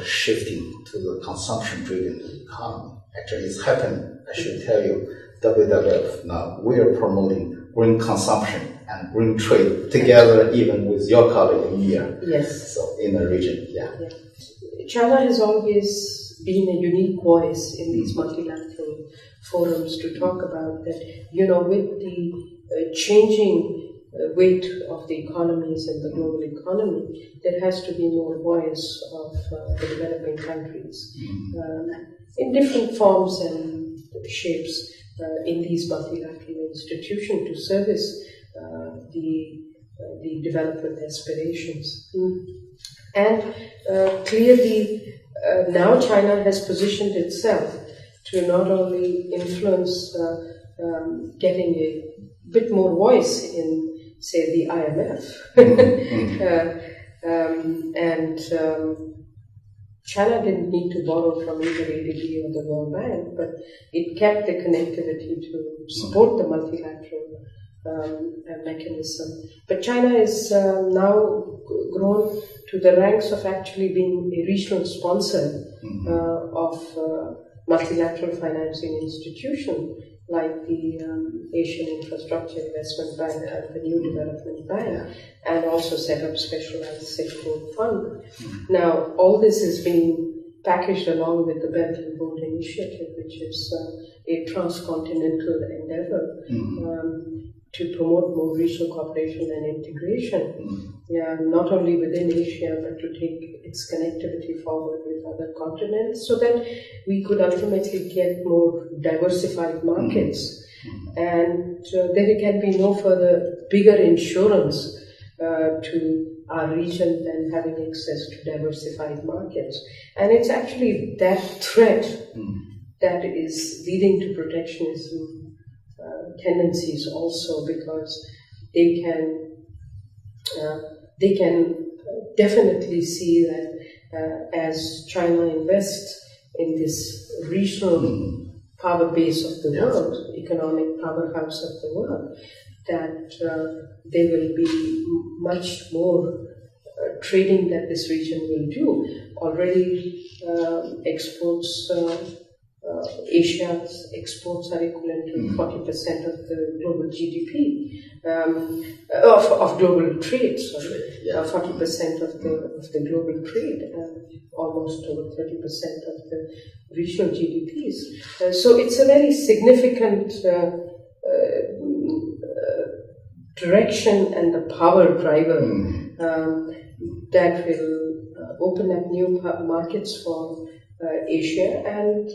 shifting to the consumption-driven economy. Actually, it's happened. I should tell you, WWF now we are promoting green consumption and green trade together, even with your colleague in India. Yes. So in the region, yeah. China has always been a unique voice in these multilateral forums to talk about that, with the changing weight of the economies in the global economy, there has to be more voice of the developing countries in different forms and shapes in these multilateral institutions to service the development aspirations. And clearly, now China has positioned itself to not only influence getting a bit more voice in, say, the IMF, and China didn't need to borrow from either ADB or the World Bank, but it kept the connectivity to support the multilateral mechanism. But China is now grown to the ranks of actually being a regional sponsor of multilateral financing institution like the Asian Infrastructure Investment Bank and the New Development Bank, and also set up specialized sectoral fund. Now, all this is being packaged along with the Belt and Road Initiative, which is a transcontinental endeavor to promote more regional cooperation and integration, not only within Asia, but to take its connectivity forward with other continents so that we could ultimately get more diversified markets. And there can be no further bigger insurance to our region than having access to diversified markets. And it's actually that threat that is leading to protectionism tendencies also, because they can definitely see that as China invests in this regional power base of the world, economic powerhouse of the world, that there will be much more trading that this region will do. Already exports, Asia's exports are equivalent to 40% of the global GDP, of global trade, 40% of the global trade, almost over 30% of the regional GDPs. So it's a very significant direction and the power driver that will open up new markets for Asia, and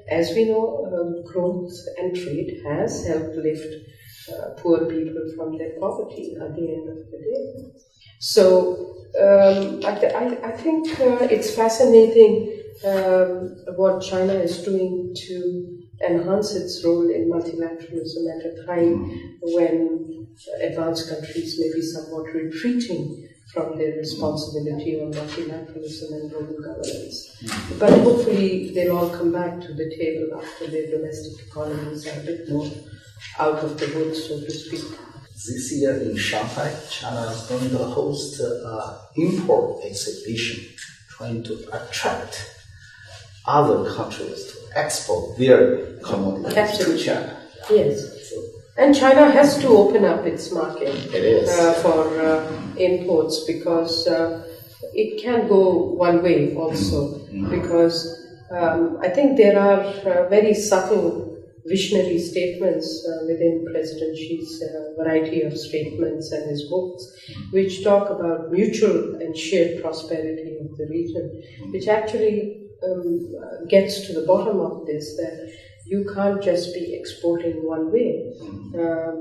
as we know, growth and trade has helped lift poor people from their poverty at the end of the day. So I think it's fascinating what China is doing to enhance its role in multilateralism at a time when advanced countries may be somewhat retreating from their responsibility on multilateralism and global governance. But hopefully they'll all come back to the table after their domestic economies are a bit more out of the woods, so to speak. This year in Shanghai, China is going to host an import exhibition trying to attract other countries to export their commodities to China. Yes. And China has to open up its market for imports, because it can go one way also, because I think there are very subtle visionary statements within President Xi's variety of statements and his books, which talk about mutual and shared prosperity of the region, which actually gets to the bottom of this, that you can't just be exporting one way,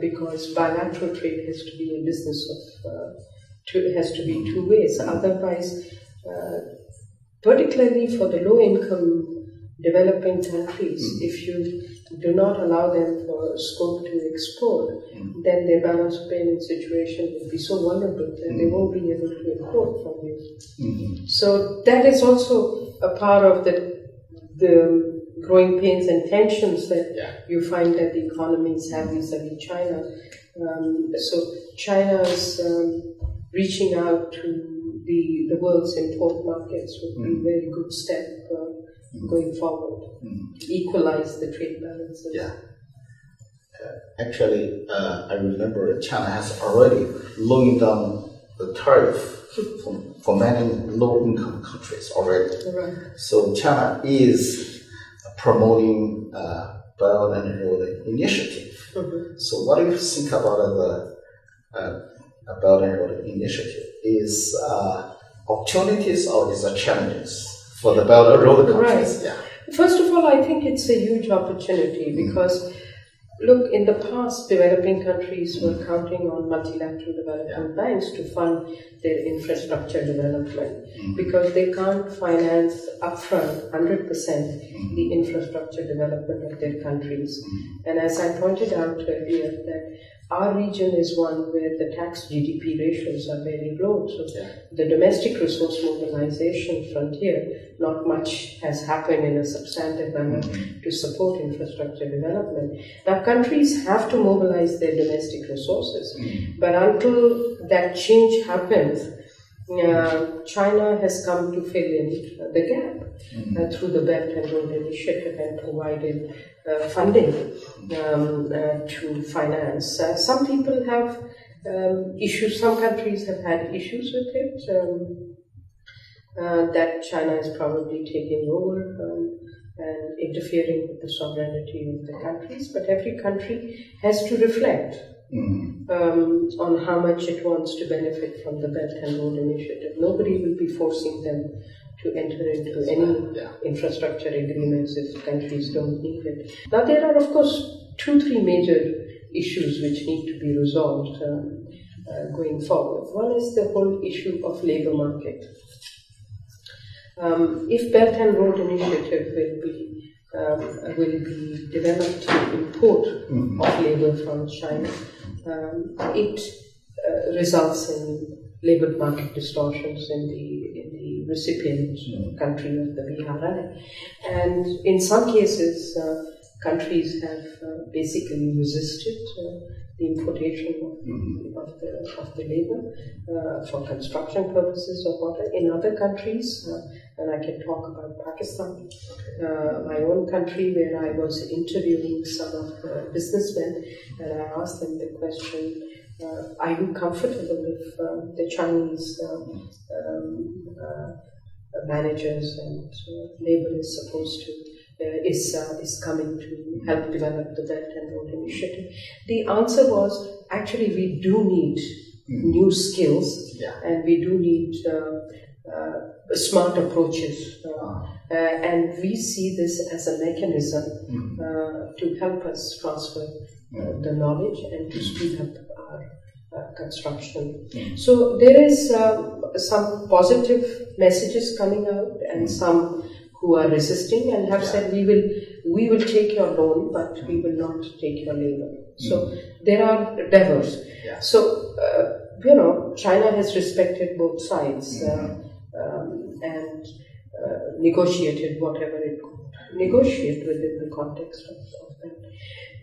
because bilateral trade has to be a business of, has to be two ways. Otherwise, particularly for the low-income developing countries, if you do not allow them for scope to export, then their balance of payment situation will be so vulnerable that they won't be able to import from you. So that is also a part of the growing pains and tensions that you find that the economies have vis-a-vis China. So China's reaching out to the world's import markets would be a very good step going forward. Equalize the trade balances. Yeah. Actually, I remember China has already lowering down the tariff for many low-income countries already. Right. So China is promoting Belt and Road Initiative. So what do you think about the Belt and Road Initiative? Is opportunities or is it challenges for the Belt and Road countries? Right. Yeah. First of all, I think it's a huge opportunity because, look, in the past, developing countries were counting on multilateral development banks to fund their infrastructure development because they can't finance upfront 100% the infrastructure development of their countries. And as I pointed out earlier, that our region is one where the tax GDP ratios are very low. So the domestic resource mobilization frontier, not much has happened in a substantive manner to support infrastructure development. Now, countries have to mobilize their domestic resources, but until that change happens, China has come to fill in the gap through the Belt and Road Initiative and provided funding to finance. Some people have issues, some countries have had issues with it, that China is probably taking over and interfering with the sovereignty of the countries, but every country has to reflect on how much it wants to benefit from the Belt and Road Initiative. Nobody will be forcing them to enter into any infrastructure agreements if countries don't need it. Now, there are, of course, 2-3 major issues which need to be resolved going forward. One is the whole issue of labor market. If Belt and Road Initiative will be developed to import of labor from China, it results in labor market distortions in the recipient country of the BRI. And in some cases, countries have basically resisted the importation of the labor for construction purposes or whatever. In other countries, and I can talk about Pakistan, my own country, where I was interviewing some of the businessmen, and I asked them the question, are you comfortable if the Chinese managers and labor is supposed to is coming to help develop the Belt and Road Initiative? The answer was, actually, we do need new skills, and we do need smart approaches, and we see this as a mechanism to help us transfer the knowledge and to speed up our construction. So there is some positive messages coming out, and some who are resisting and have said, we will take your loan, but we will not take your labor. So there are diverse. So China has respected both sides and negotiated whatever it could negotiate within the context of that.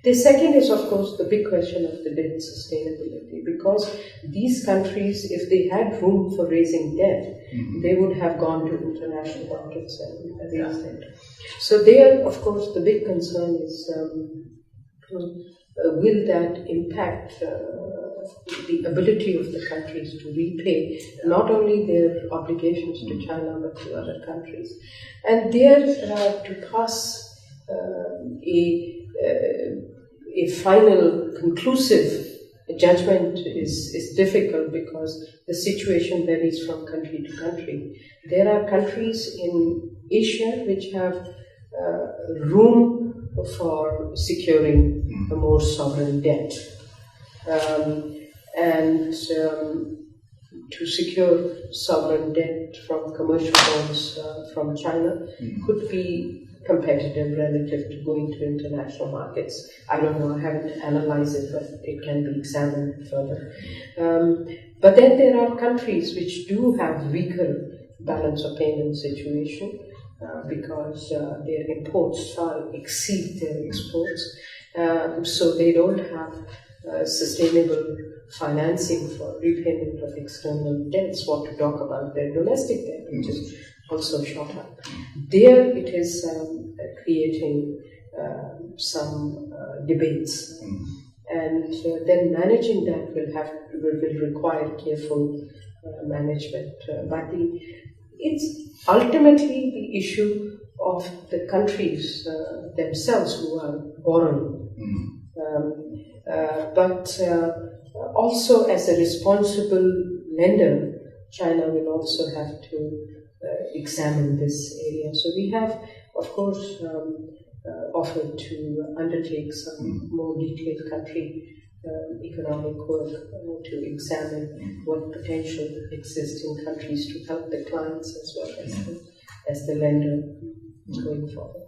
The second is, of course, the big question of the debt sustainability, because these countries, if they had room for raising debt, they would have gone to international markets and raised debt. So there, of course, the big concern is, will that impact the ability of the countries to repay not only their obligations to China, but to other countries. And there, to pass a final conclusive judgment is difficult, because the situation varies from country to country. There are countries in Asia which have room for securing a more sovereign debt. And to secure sovereign debt from commercial bonds from China could be competitive relative to going to international markets. I don't know, I haven't analyzed it, but it can be examined further. But then there are countries which do have weaker balance of payment situation because their imports far exceed their exports. So they don't have sustainable financing for repayment of external debts want to talk about their domestic debt, which is also shot up. There it is creating some debates. And then managing that will require careful management. But it's ultimately the issue of the countries themselves who are borrowing. But also as a responsible lender, China will also have to examine this area. So we have, of course, offered to undertake some more detailed country economic work to examine what potential exists in countries to help the clients as well as the lender going forward.